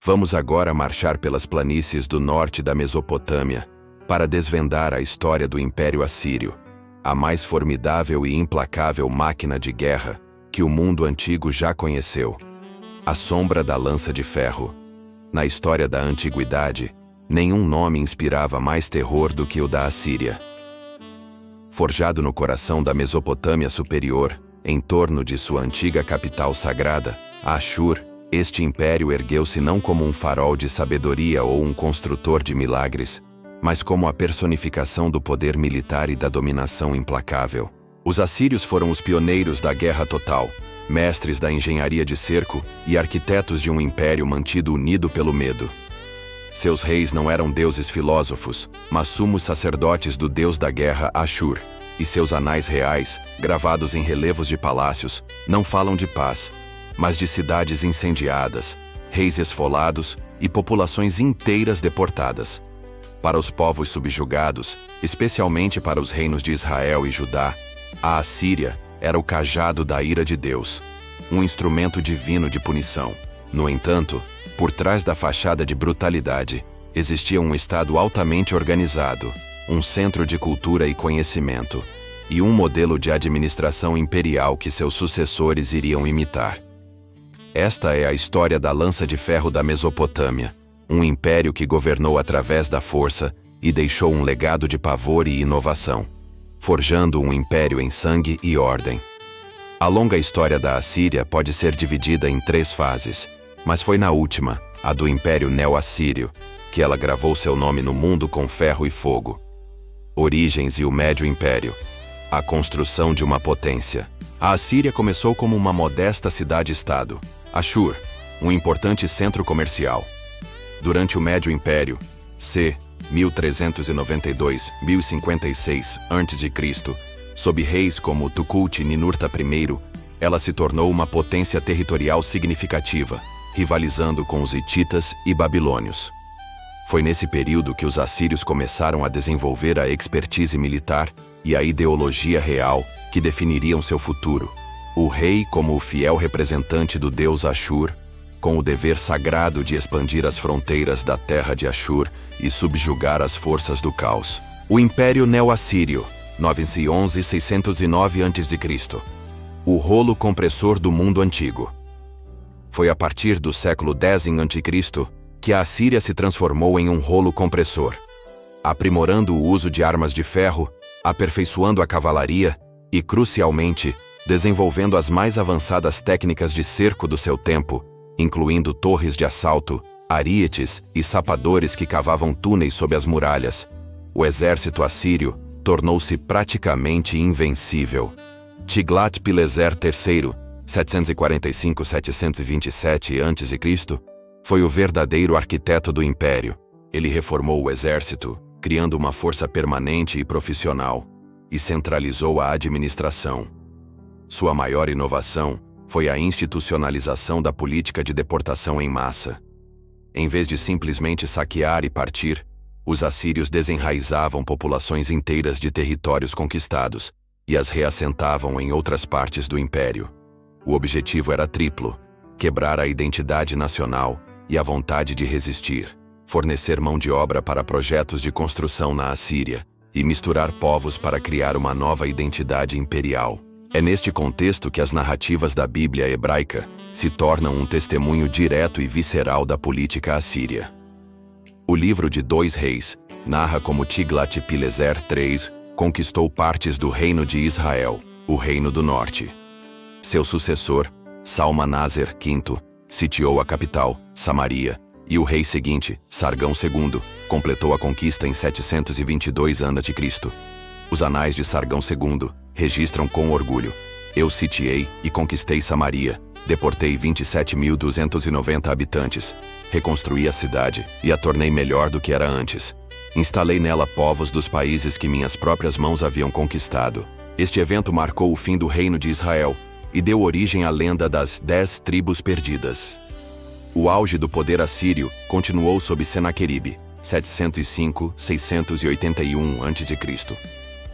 Vamos agora marchar pelas planícies do norte da Mesopotâmia para desvendar a história do Império Assírio, a mais formidável e implacável máquina de guerra que o mundo antigo já conheceu. A sombra da lança de ferro. Na história da antiguidade, nenhum nome inspirava mais terror do que o da Assíria. Forjado no coração da Mesopotâmia superior, em torno de sua antiga capital sagrada, Ashur, este império ergueu-se não como um farol de sabedoria ou um construtor de milagres, mas como a personificação do poder militar e da dominação implacável. Os assírios foram os pioneiros da guerra total, mestres da engenharia de cerco e arquitetos de um império mantido unido pelo medo. Seus reis não eram deuses filósofos, mas sumos sacerdotes do deus da guerra Ashur, e seus anais reais, gravados em relevos de palácios, não falam de paz, mas de cidades incendiadas, reis esfolados e populações inteiras deportadas. Para os povos subjugados, especialmente para os reinos de Israel e Judá, a Assíria era o cajado da ira de Deus, um instrumento divino de punição. No entanto, por trás da fachada de brutalidade, existia um Estado altamente organizado, um centro de cultura e conhecimento, e um modelo de administração imperial que seus sucessores iriam imitar. Esta é a história da lança de ferro da Mesopotâmia, um império que governou através da força e deixou um legado de pavor e inovação, forjando um império em sangue e ordem. A longa história da Assíria pode ser dividida em 3 fases, mas foi na última, a do Império Neo-Assírio, que ela gravou seu nome no mundo com ferro e fogo. Origens e o Médio Império. A construção de uma potência. A Assíria começou como uma modesta cidade-estado, Ashur, um importante centro comercial. Durante o Médio Império, c. 1392-1056 a.C., sob reis como Tukulti-Ninurta I, ela se tornou uma potência territorial significativa, rivalizando com os hititas e babilônios. Foi nesse período que os assírios começaram a desenvolver a expertise militar e a ideologia real que definiriam seu futuro. O rei como o fiel representante do deus Ashur, com o dever sagrado de expandir as fronteiras da terra de Ashur e subjugar as forças do caos. O Império Neo-Assírio, 911-609 a.C. O rolo compressor do mundo antigo. Foi a partir do século X a.C. que a Assíria se transformou em um rolo compressor, aprimorando o uso de armas de ferro, aperfeiçoando a cavalaria e, crucialmente, desenvolvendo as mais avançadas técnicas de cerco do seu tempo, incluindo torres de assalto, arietes e sapadores que cavavam túneis sob as muralhas. O exército assírio tornou-se praticamente invencível. Tiglat-Pileser III, 745-727 a.C., foi o verdadeiro arquiteto do império. Ele reformou o exército, criando uma força permanente e profissional, e centralizou a administração. Sua maior inovação foi a institucionalização da política de deportação em massa. Em vez de simplesmente saquear e partir, os assírios desenraizavam populações inteiras de territórios conquistados e as reassentavam em outras partes do império. O objetivo era triplo: quebrar a identidade nacional e a vontade de resistir, fornecer mão de obra para projetos de construção na Assíria e misturar povos para criar uma nova identidade imperial. É neste contexto que as narrativas da Bíblia hebraica se tornam um testemunho direto e visceral da política assíria. O livro de 2 Reis narra como Tiglat-Pileser III conquistou partes do reino de Israel, o Reino do Norte. Seu sucessor, Salmanaser V, sitiou a capital, Samaria, e o rei seguinte, Sargão II, completou a conquista em 722 a.C. Os anais de Sargão II registram com orgulho: eu sitiei e conquistei Samaria, deportei 27.290 habitantes, reconstruí a cidade e a tornei melhor do que era antes. Instalei nela povos dos países que minhas próprias mãos haviam conquistado. Este evento marcou o fim do reino de Israel e deu origem à lenda das 10 tribos perdidas. O auge do poder assírio continuou sob Senaqueribe, 705-681 a.C.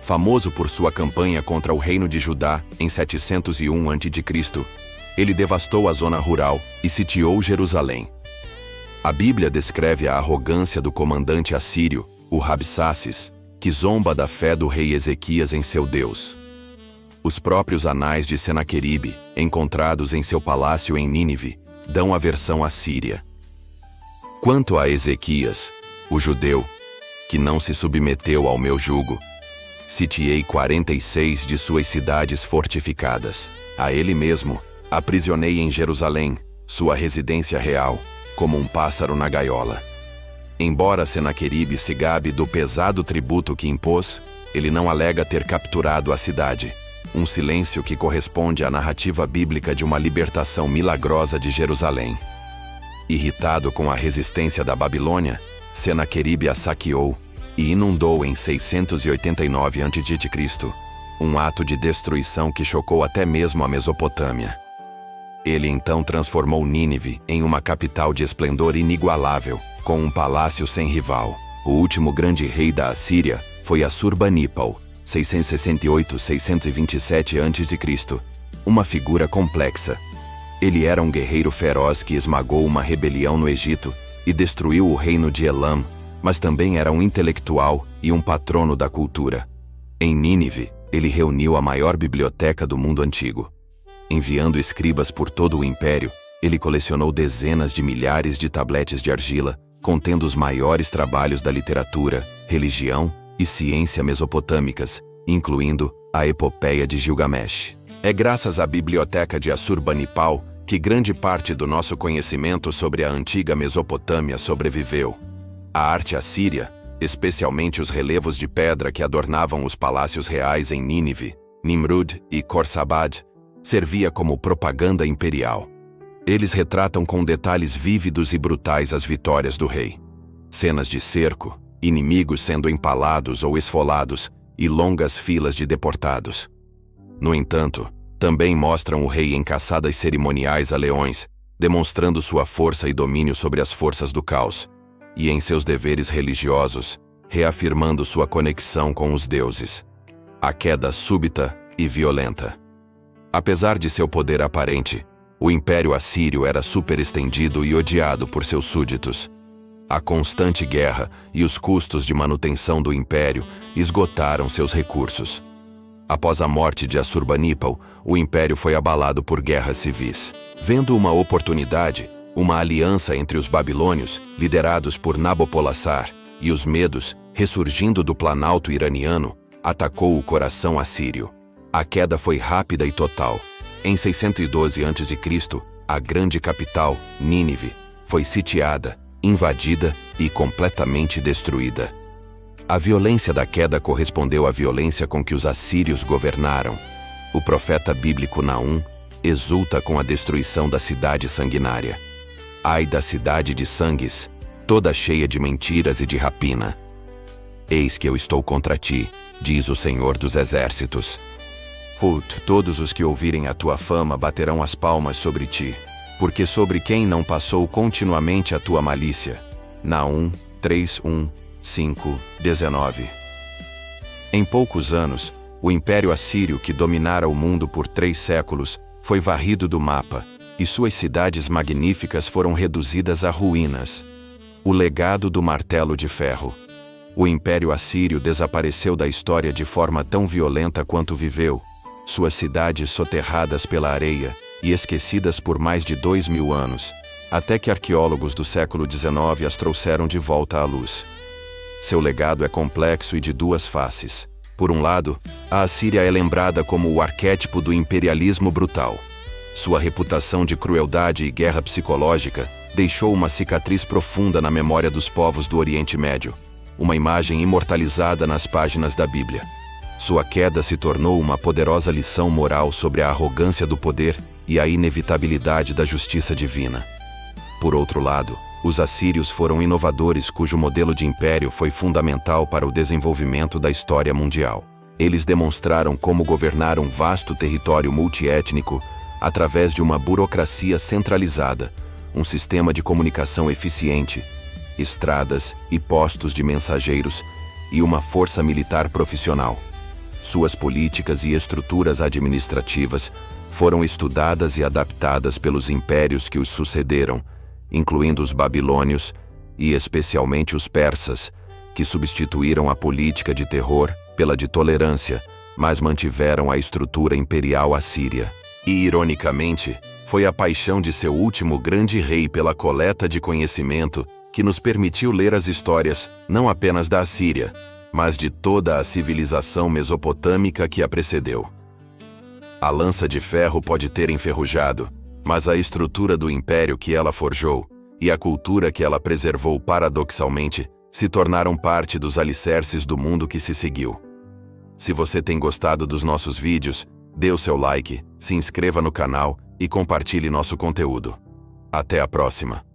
Famoso por sua campanha contra o reino de Judá em 701 a.C., ele devastou a zona rural e sitiou Jerusalém. A Bíblia descreve a arrogância do comandante assírio, o Rabsaces, que zomba da fé do rei Ezequias em seu Deus. Os próprios anais de Senaqueribe, encontrados em seu palácio em Nínive, dão a versão assíria. Quanto a Ezequias, o judeu, que não se submeteu ao meu jugo, sitiei 46 de suas cidades fortificadas. A ele mesmo, aprisionei em Jerusalém, sua residência real, como um pássaro na gaiola. Embora Senaqueribe se gabe do pesado tributo que impôs, ele não alega ter capturado a cidade. Um silêncio que corresponde à narrativa bíblica de uma libertação milagrosa de Jerusalém. Irritado com a resistência da Babilônia, Senaqueribe a saqueou e inundou em 689 a.C., um ato de destruição que chocou até mesmo a Mesopotâmia. Ele então transformou Nínive em uma capital de esplendor inigualável, com um palácio sem rival. O último grande rei da Assíria foi Assurbanipal, 668-627 a.C., uma figura complexa. Ele era um guerreiro feroz que esmagou uma rebelião no Egito e destruiu o reino de Elam, mas também era um intelectual e um patrono da cultura. Em Nínive, ele reuniu a maior biblioteca do mundo antigo. Enviando escribas por todo o império, ele colecionou dezenas de milhares de tabletes de argila, contendo os maiores trabalhos da literatura, religião e ciência mesopotâmicas, incluindo a Epopeia de Gilgamesh. É graças à biblioteca de Assurbanipal que grande parte do nosso conhecimento sobre a antiga Mesopotâmia sobreviveu. A arte assíria, especialmente os relevos de pedra que adornavam os palácios reais em Nínive, Nimrud e Khorsabad, servia como propaganda imperial. Eles retratam com detalhes vívidos e brutais as vitórias do rei. Cenas de cerco, inimigos sendo empalados ou esfolados e longas filas de deportados. No entanto, também mostram o rei em caçadas cerimoniais a leões, demonstrando sua força e domínio sobre as forças do caos, e em seus deveres religiosos, reafirmando sua conexão com os deuses. A queda súbita e violenta. Apesar de seu poder aparente, o Império Assírio era superestendido e odiado por seus súditos. A constante guerra e os custos de manutenção do império esgotaram seus recursos. Após a morte de Assurbanipal, o império foi abalado por guerras civis. Vendo uma oportunidade, uma aliança entre os babilônios, liderados por Nabopolassar, e os medos, ressurgindo do planalto iraniano, atacou o coração assírio. A queda foi rápida e total. Em 612 a.C., a grande capital, Nínive, foi sitiada, invadida e completamente destruída. A violência da queda correspondeu à violência com que os assírios governaram. O profeta bíblico Naum exulta com a destruição da cidade sanguinária. Ai da cidade de sangues, toda cheia de mentiras e de rapina. Eis que eu estou contra ti, diz o Senhor dos Exércitos. Todos os que ouvirem a tua fama baterão as palmas sobre ti, porque sobre quem não passou continuamente a tua malícia. Naum 3:1-5:19. Em poucos anos, o Império Assírio, que dominara o mundo por 3 séculos, foi varrido do mapa, e suas cidades magníficas foram reduzidas a ruínas. O legado do martelo de ferro. O Império Assírio desapareceu da história de forma tão violenta quanto viveu, suas cidades soterradas pela areia e esquecidas por mais de 2000 anos, até que arqueólogos do século XIX as trouxeram de volta à luz. Seu legado é complexo e de 2 faces. Por um lado, a Assíria é lembrada como o arquétipo do imperialismo brutal. Sua reputação de crueldade e guerra psicológica deixou uma cicatriz profunda na memória dos povos do Oriente Médio, uma imagem imortalizada nas páginas da Bíblia. Sua queda se tornou uma poderosa lição moral sobre a arrogância do poder e a inevitabilidade da justiça divina. Por outro lado, os assírios foram inovadores cujo modelo de império foi fundamental para o desenvolvimento da história mundial. Eles demonstraram como governar um vasto território multiétnico através de uma burocracia centralizada, um sistema de comunicação eficiente, estradas e postos de mensageiros e uma força militar profissional. Suas políticas e estruturas administrativas foram estudadas e adaptadas pelos impérios que os sucederam, incluindo os babilônios e especialmente os persas, que substituíram a política de terror pela de tolerância, mas mantiveram a estrutura imperial assíria. E, ironicamente, foi a paixão de seu último grande rei pela coleta de conhecimento que nos permitiu ler as histórias não apenas da Assíria, mas de toda a civilização mesopotâmica que a precedeu. A lança de ferro pode ter enferrujado, mas a estrutura do império que ela forjou e a cultura que ela preservou paradoxalmente se tornaram parte dos alicerces do mundo que se seguiu. Se você tem gostado dos nossos vídeos, dê o seu like, se inscreva no canal e compartilhe nosso conteúdo. Até a próxima!